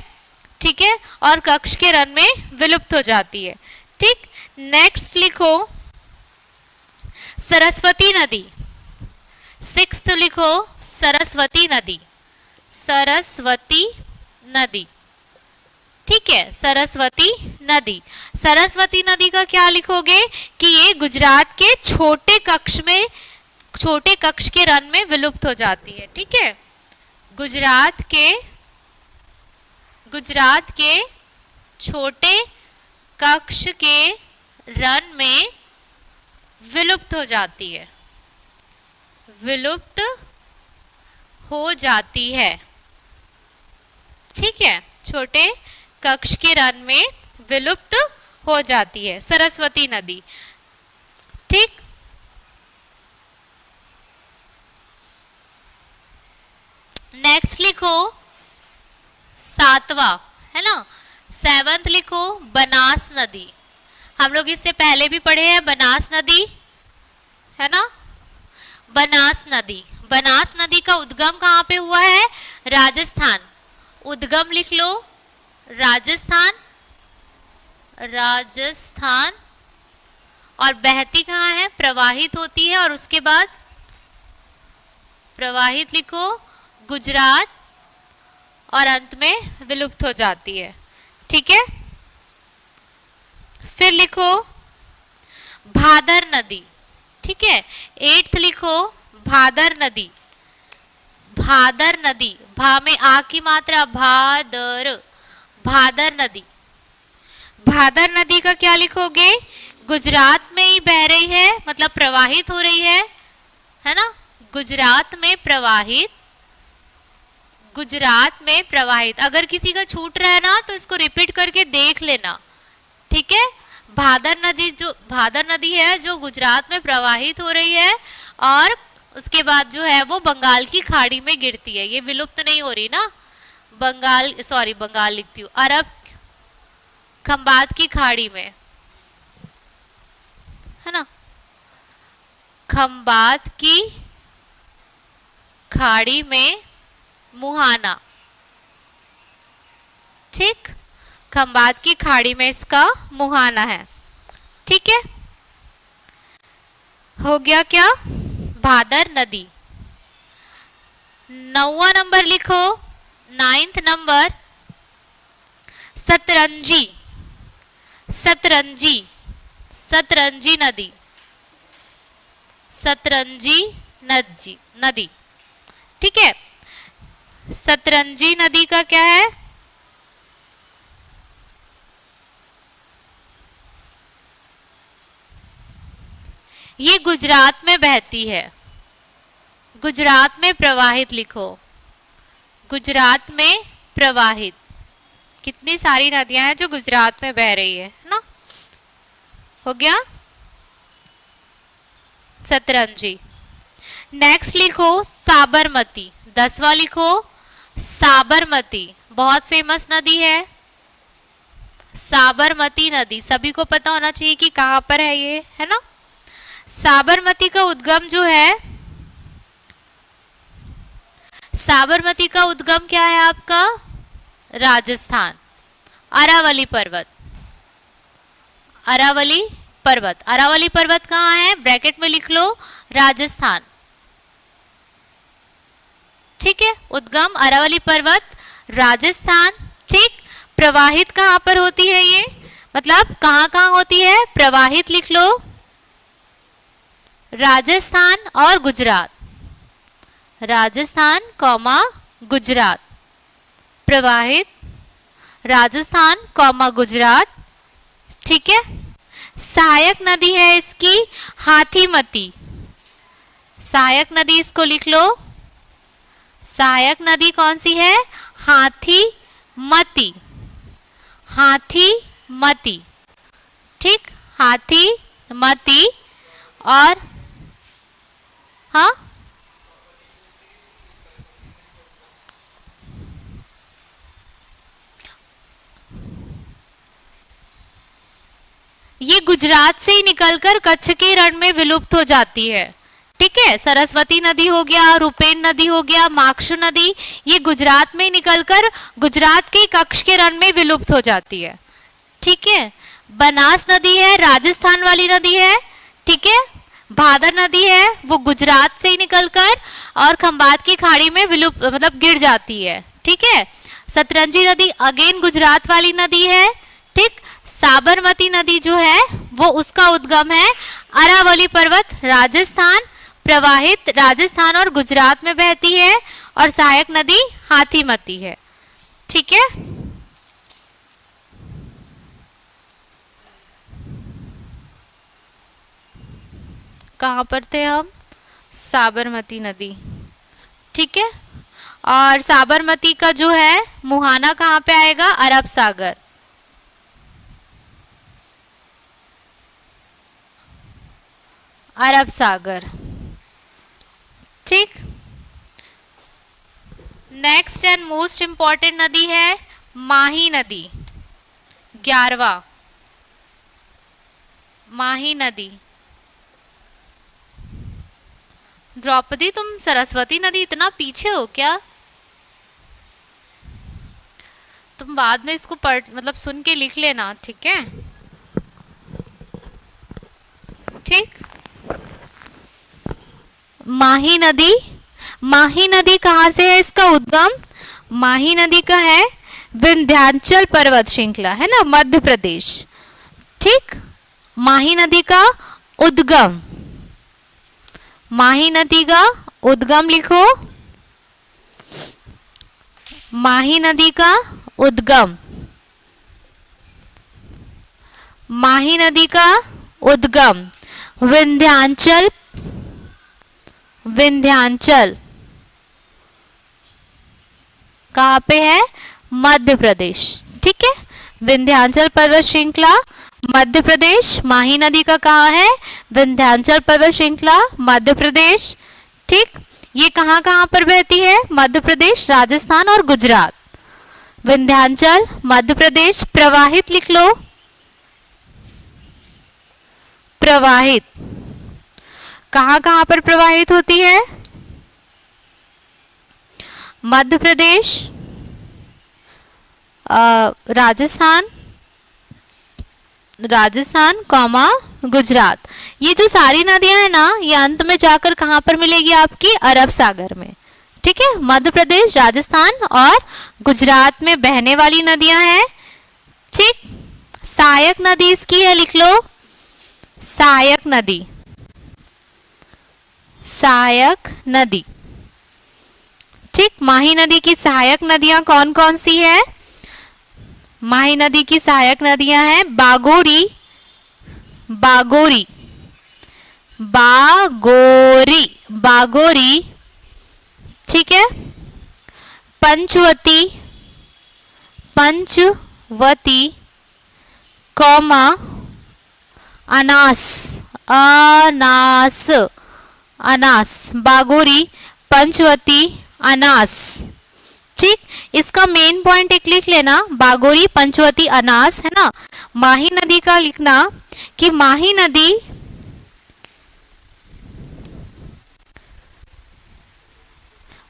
ठीक है, और कक्ष के रन में विलुप्त हो जाती है। ठीक, नेक्स्ट लिखो सरस्वती नदी। सिक्स्थ लिखो सरस्वती नदी। सरस्वती नदी, ठीक है, सरस्वती नदी। सरस्वती नदी का क्या लिखोगे कि ये गुजरात के छोटे कक्ष के रन में विलुप्त हो जाती है। ठीक है, गुजरात के छोटे कक्ष के रन में विलुप्त हो जाती है, विलुप्त हो जाती है। ठीक है, छोटे कक्ष के रन में विलुप्त हो जाती है सरस्वती नदी। ठीक, नेक्स्ट लिखो सातवां, है ना, सेवंथ लिखो बनास नदी। हम लोग इससे पहले भी पढ़े हैं बनास नदी, है ना, बनास नदी। बनास नदी का उद्गम कहाँ पे हुआ है, राजस्थान। उद्गम लिख लो राजस्थान, राजस्थान, और बहती कहाँ है, प्रवाहित होती है, और उसके बाद प्रवाहित लिखो गुजरात, और अंत में विलुप्त हो जाती है। ठीक है, फिर लिखो भादर नदी। ठीक है, एट्थ लिखो भादर नदी। भादर नदी, भा में आ की मात्रा भादर, भादर नदी। भादर नदी का क्या लिखोगे, गुजरात में ही बह रही है, मतलब प्रवाहित हो रही है ना, गुजरात में प्रवाहित, गुजरात में प्रवाहित। अगर किसी का छूट रहा है ना तो इसको रिपीट करके देख लेना। ठीक है, भादर नदी है जो गुजरात में प्रवाहित हो रही है और उसके बाद जो है वो बंगाल की खाड़ी में गिरती है। ये विलुप्त नहीं हो रही ना, बंगाल लिखती हूँ, अरब खंबात की खाड़ी में, है ना, खंबात की खाड़ी में मुहाना। ठीक, खंबात की खाड़ी में इसका मुहाना है। ठीक है, हो गया क्या, भादर नदी। 9वां नंबर लिखो, 9th नंबर सतरंजी। सतरंजी, सतरंजी नदी, सतरंजी नदी। ठीक है, सतरंजी नदी का क्या है, ये गुजरात में बहती है, गुजरात में प्रवाहित लिखो, गुजरात में प्रवाहित। कितनी सारी नदियां हैं जो गुजरात में बह रही है ना। हो गया सतरंजी। नेक्स्ट लिखो साबरमती। 10वां लिखो साबरमती, बहुत फेमस नदी है साबरमती नदी, सभी को पता होना चाहिए कि कहाँ पर है ये, है ना। साबरमती का उद्गम जो है, साबरमती का उद्गम क्या है आपका? राजस्थान, अरावली पर्वत। अरावली पर्वत, अरावली पर्वत कहाँ है? ब्रैकेट में लिख लो, राजस्थान। ठीक है, उद्गम अरावली पर्वत, राजस्थान। ठीक, प्रवाहित कहाँ पर होती है ये, मतलब कहाँ कहाँ होती है? प्रवाहित लिख लो, राजस्थान और गुजरात, राजस्थान कॉमा गुजरात। प्रवाहित राजस्थान कॉमा गुजरात। ठीक है, सहायक नदी है इसकी हाथीमती। सहायक नदी इसको लिख लो, सहायक नदी कौन सी है? हाथीमती, हाथीमती। ठीक, हाथीमती। और हाँ, ये गुजरात से ही निकलकर कच्छ के रण में विलुप्त हो जाती है। ठीक है, सरस्वती नदी हो गया, रूपेन नदी हो गया, माक्षु नदी, ये गुजरात में निकलकर गुजरात के कच्छ के रण में विलुप्त हो जाती है। ठीक है, बनास नदी है, राजस्थान वाली नदी है। ठीक है, भादर नदी है, वो गुजरात से ही निकलकर और खंबात की खाड़ी में विलुप्त मतलब गिर जाती है। ठीक है, सतरंजी नदी अगेन गुजरात वाली नदी है। ठीक, साबरमती नदी जो है वो उसका उद्गम है अरावली पर्वत, राजस्थान, प्रवाहित राजस्थान और गुजरात में बहती है, और सहायक नदी हाथीमती है। ठीक है, कहाँ पर थे हम? साबरमती नदी। ठीक है, और साबरमती का जो है मुहाना कहाँ पे आएगा? अरब सागर। अरब सागर। ठीक, नेक्स्ट एंड मोस्ट इंपॉर्टेंट नदी है माही नदी, 11वां, माही नदी। द्रौपदी, तुम सरस्वती नदी इतना पीछे हो क्या? तुम बाद में इसको पढ़ मतलब सुन के लिख लेना। ठीक है, ठीक। माही नदी, माही नदी कहाँ से है इसका उद्गम? माही नदी का है विंध्याचल पर्वत श्रृंखला, है ना, मध्य प्रदेश। ठीक, माही नदी का उद्गम, माही नदी का उद्गम लिखो, माही नदी का उद्गम, माही नदी का उद्गम विंध्याचल, विंध्याचल कहाँ पे है? मध्य प्रदेश। ठीक है, विंध्याचल पर्वत श्रृंखला मध्य प्रदेश। माही नदी का कहाँ है? विंध्याचल पर्वत श्रृंखला मध्य प्रदेश। ठीक, ये कहाँ कहाँ पर बहती है? मध्य प्रदेश, राजस्थान और गुजरात। विंध्याचल मध्य प्रदेश। प्रवाहित लिख लो, प्रवाहित कहाँ कहाँ पर प्रवाहित होती है? मध्य प्रदेश, राजस्थान, राजस्थान कॉमा गुजरात। ये जो सारी नदियां हैं ना, ये अंत में जाकर कहाँ पर मिलेगी? आपकी अरब सागर में। ठीक है, मध्य प्रदेश, राजस्थान और गुजरात में बहने वाली नदियां हैं। ठीक, सहायक नदी इसकी है, लिख लो, सहायक नदी, सहायक नदी। ठीक, माही नदी की सहायक नदियां कौन कौन सी है? माही नदी की सहायक नदियां हैं बागोरी, बागोरी, बागोरी, बागोरी। ठीक है, पंचवती, पंचवती कौमा अनास, अनास, अनास, बागोरी, पंचवती, अनास। ठीक, इसका मेन पॉइंट एक लिख लेना, बागोरी, पंचवती, अनास, है ना। माही नदी का लिखना कि माही नदी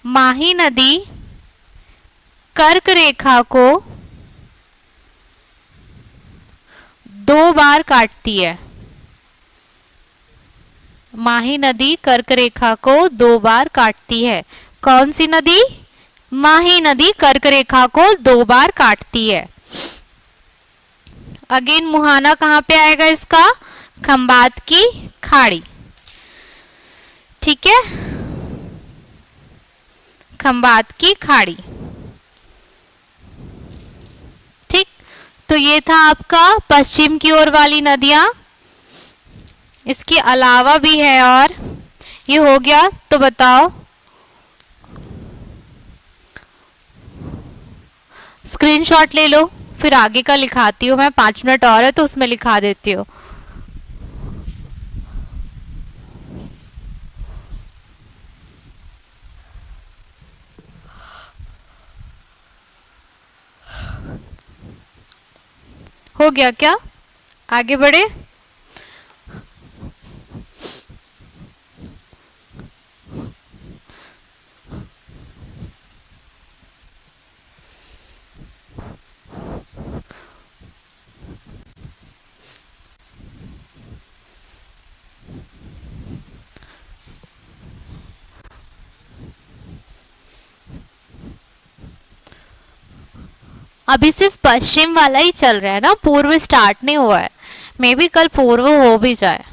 माही नदी कर्क रेखा को 2 बार काटती है। माही नदी कर्क रेखा को 2 बार काटती है। कौन सी नदी? माही नदी कर्क रेखा को 2 बार काटती है। अगेन मुहाना कहाँ पे आएगा इसका? खंबात की खाड़ी। ठीक है, खंबात की खाड़ी। ठीक, तो ये था आपका पश्चिम की ओर वाली नदियां। इसके अलावा भी है और ये हो गया, तो बताओ। स्क्रीनशॉट ले लो, फिर आगे का लिखाती हूँ मैं। 5 मिनट और है तो उसमें लिखा देती हूँ। हो गया क्या? आगे बढ़े। अभी सिर्फ पश्चिम वाला ही चल रहा है ना, पूर्व स्टार्ट नहीं हुआ है। मे बी कल पूर्व हो भी जाए।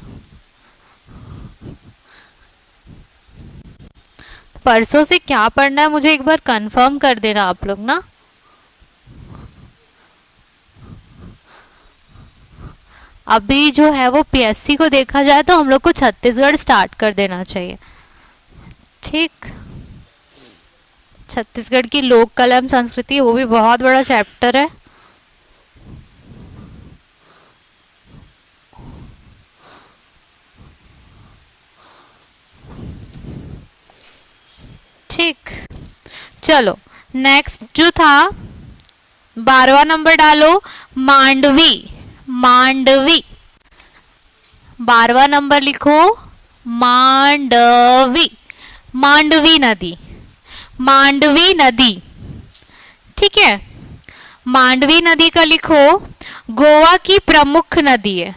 परसों से क्या पढ़ना है मुझे एक बार कंफर्म कर देना आप लोग ना। अभी जो है वो पीएससी को देखा जाए तो हम लोग को छत्तीसगढ़ स्टार्ट कर देना चाहिए। ठीक, छत्तीसगढ़ की लोक कला एवं संस्कृति, वो भी बहुत बड़ा चैप्टर है। ठीक, चलो नेक्स्ट जो था 12वां नंबर डालो, मांडवी। मांडवी 12वां नंबर लिखो, मांडवी। मांडवी नदी, मांडवी नदी। ठीक है, मांडवी नदी का लिखो, गोवा की प्रमुख नदी है।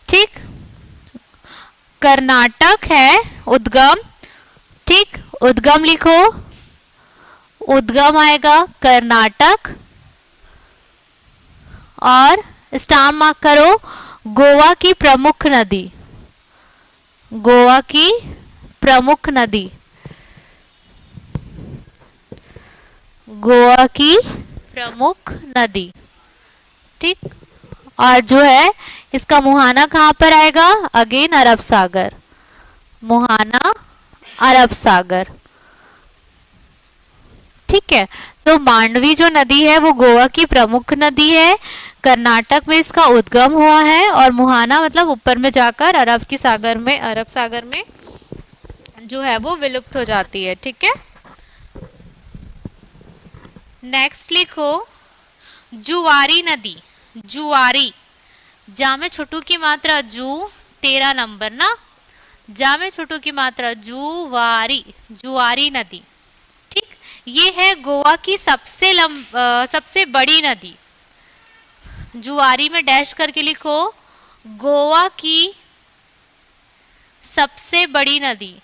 ठीक, कर्नाटक है उद्गम। ठीक, उद्गम लिखो, उद्गम आएगा कर्नाटक। और स्टार मार्क करो, गोवा की प्रमुख नदी। गोवा की प्रमुख नदी, गोवा की प्रमुख नदी। ठीक, और जो है इसका मुहाना कहाँ पर आएगा? अगेन अरब सागर। मुहाना अरब सागर। ठीक है, तो मांडवी जो नदी है वो गोवा की प्रमुख नदी है। कर्नाटक में इसका उद्गम हुआ है और मुहाना मतलब ऊपर में जाकर अरब सागर में जो है वो विलुप्त हो जाती है। ठीक है, नेक्स्ट लिखो, जुआरी नदी। जुआरी, जा में छोटू की मात्रा जू, 13 नंबर ना। जा में छोटू की मात्रा जुआरी, जुआरी नदी। ठीक, ये है गोवा की सबसे बड़ी नदी। जुआरी में डैश करके लिखो, गोवा की सबसे बड़ी नदी।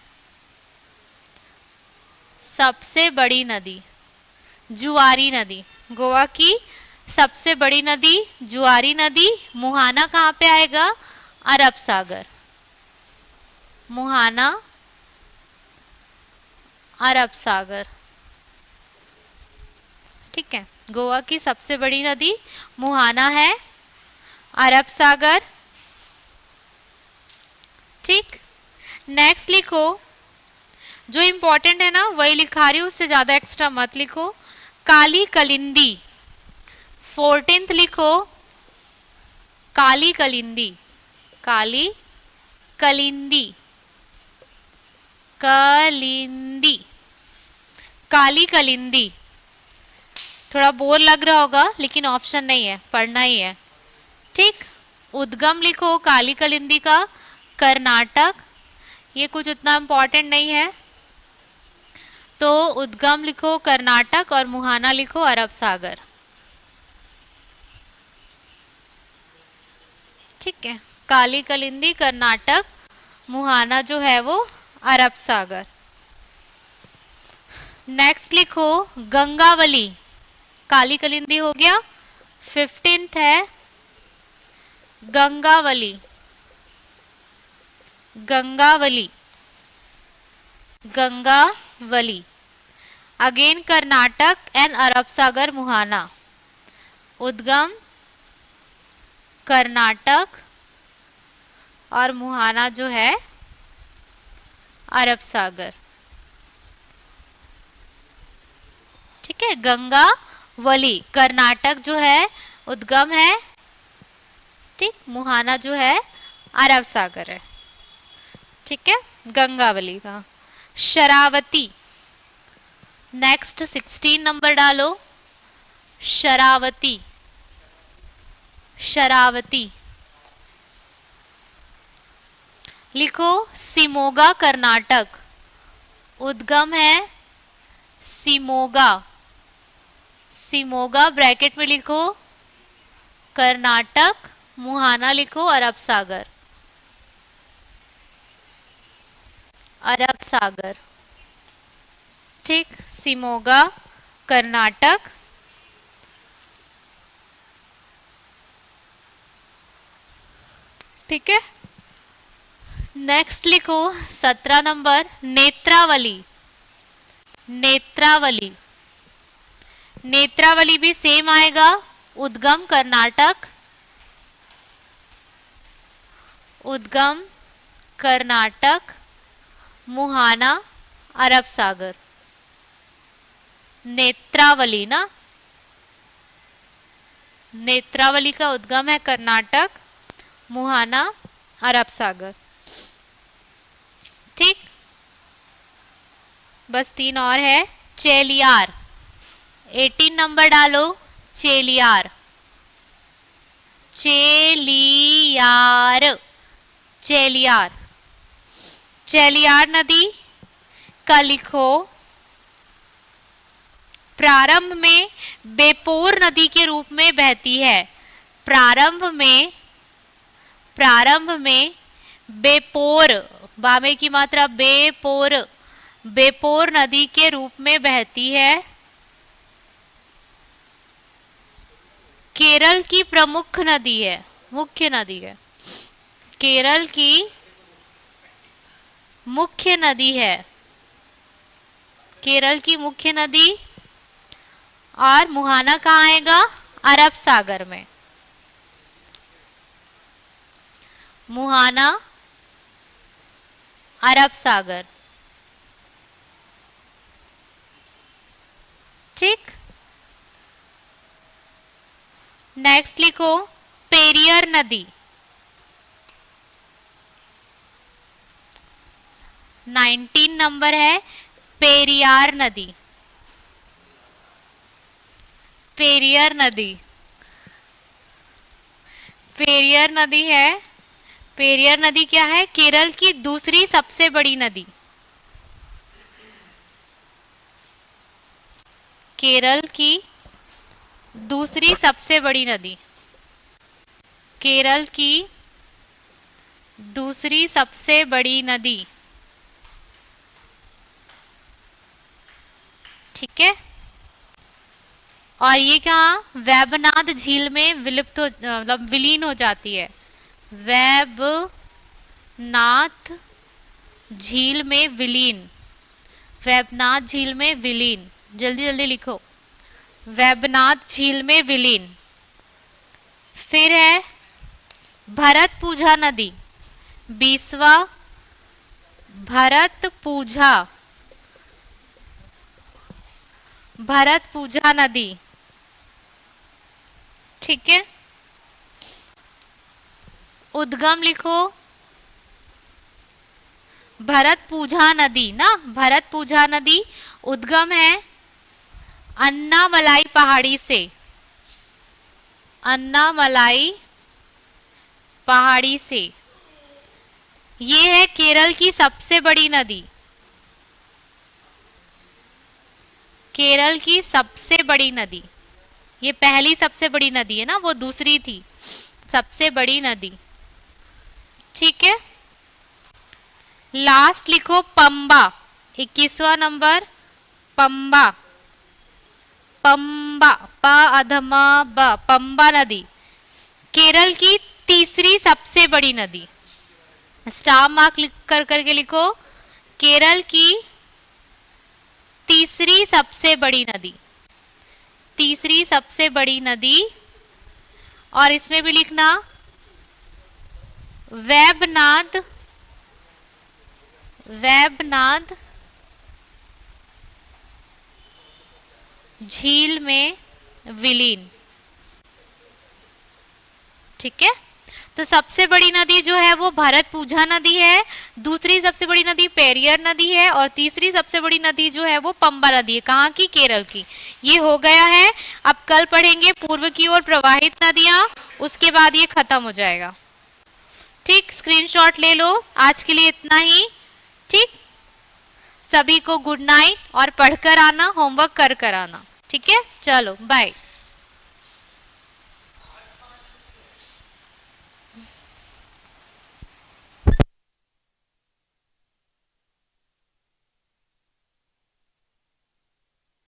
सबसे बड़ी नदी जुआरी नदी, गोवा की सबसे बड़ी नदी जुआरी नदी। मुहाना कहाँ पे आएगा? अरब सागर। मुहाना अरब सागर। ठीक है, गोवा की सबसे बड़ी नदी मुहाना है, अरब सागर। ठीक, नेक्स्ट लिखो, जो इंपॉर्टेंट है ना वही लिखा रही हूँ, उससे ज्यादा एक्स्ट्रा मत लिखो। काली कलिंदी 14th लिखो, काली कलिंदी। काली कलिंदी, कलिंदी, काली कलिंदी। थोड़ा बोर लग रहा होगा लेकिन ऑप्शन नहीं है, पढ़ना ही है। ठीक, उद्गम लिखो काली कलिंदी का, कर्नाटक। ये कुछ उतना इम्पोर्टेंट नहीं है। तो उद्गम लिखो कर्नाटक और मुहाना लिखो अरब सागर। ठीक है, काली कलिंदी कर्नाटक, मुहाना जो है वो अरब सागर। नेक्स्ट लिखो गंगावली। काली कलिंदी हो गया, 15th है Gangavali. Gangavali, Gangavali. Again Karnataka and Arab सागर मुहाना। उद्गम कर्नाटक और मुहाना जो है अरब सागर। ठीक है, गंगावली कर्नाटक जो है उद्गम है, ठीक, मुहाना जो है अरब सागर है। ठीक है, गंगावली का। शरावती, नेक्स्ट 16 नंबर डालो। शरावती, शरावती लिखो सिमोगा कर्नाटक। उद्गम है सिमोगा। सिमोगा ब्रैकेट में लिखो कर्नाटक, मुहाना लिखो अरब सागर। अरब सागर, ठीक, सिमोगा कर्नाटक। ठीक है, नेक्स्ट लिखो 17 नंबर नेत्रावली। नेत्रावली, नेत्रावली भी सेम आएगा, उद्गम कर्नाटक, उद्गम कर्नाटक, मुहाना अरब सागर। नेत्रावली ना, नेत्रावली का उद्गम है कर्नाटक, मुहाना अरब सागर। ठीक, बस 3 और है। चेलियार, 18 नंबर डालो। चेलियार, चेलियार, चेलियार। चेलियार नदी का लिखो प्रारंभ में बेपोर नदी के रूप में बहती है। प्रारंभ में बेपोर, बामे की मात्रा बेपोर, बेपोर नदी के रूप में बहती है। केरल की प्रमुख नदी है, मुख्य नदी है, केरल की मुख्य नदी है, केरल की मुख्य नदी। और मुहाना कहाँ आएगा? अरब सागर में। मुहाना अरब सागर। ठीक, नेक्स्ट लिखो पेरियर नदी। 19 नंबर है पेरियार नदी। पेरियर नदी, पेरियर नदी है। पेरियर नदी क्या है? केरल की दूसरी सबसे बड़ी नदी। केरल की दूसरी सबसे बड़ी नदी। केरल की दूसरी सबसे बड़ी नदी। ठीक है, और ये कहाँ? वैबनाथ झील में विलुप्त हो, मतलब विलीन हो जाती है। वैबनाथ झील में विलीन, वैबनाथ झील में विलीन। जल्दी जल्दी लिखो, वैबनाथ झील में विलीन। फिर है भरतपुझा नदी, 20वां भरतपुझा, भरतपुझा नदी। ठीक है, उद्गम लिखो भरतपुझा नदी ना, भरतपुझा नदी उद्गम है अन्नामलाई पहाड़ी से। अन्नामलाई पहाड़ी से। ये है केरल की सबसे बड़ी नदी। केरल की सबसे बड़ी नदी, ये पहली सबसे बड़ी नदी है ना, वो दूसरी थी सबसे बड़ी नदी। ठीक है, लास्ट लिखो पंबा, 21वां नंबर पंबा, पंबा प अधमा ब, पंबा नदी केरल की तीसरी सबसे बड़ी नदी। स्टार मार्क लिख कर करके लिखो, केरल की तीसरी सबसे बड़ी नदी, तीसरी सबसे बड़ी नदी। और इसमें भी लिखना वेबनाद, वेबनाद झील में विलीन। ठीक है, तो सबसे बड़ी नदी जो है वो भरतपुझा नदी है, दूसरी सबसे बड़ी नदी पेरियर नदी है, और तीसरी सबसे बड़ी नदी जो है वो पंबा नदी है। कहाँ की? केरल की। ये हो गया है। अब कल पढ़ेंगे पूर्व की ओर प्रवाहित नदियां, उसके बाद ये खत्म हो जाएगा। ठीक, स्क्रीनशॉट ले लो। आज के लिए इतना ही। ठीक, सभी को गुड नाइट, और पढ़कर आना, होमवर्क कर कर आना। ठीक है, चलो बाय।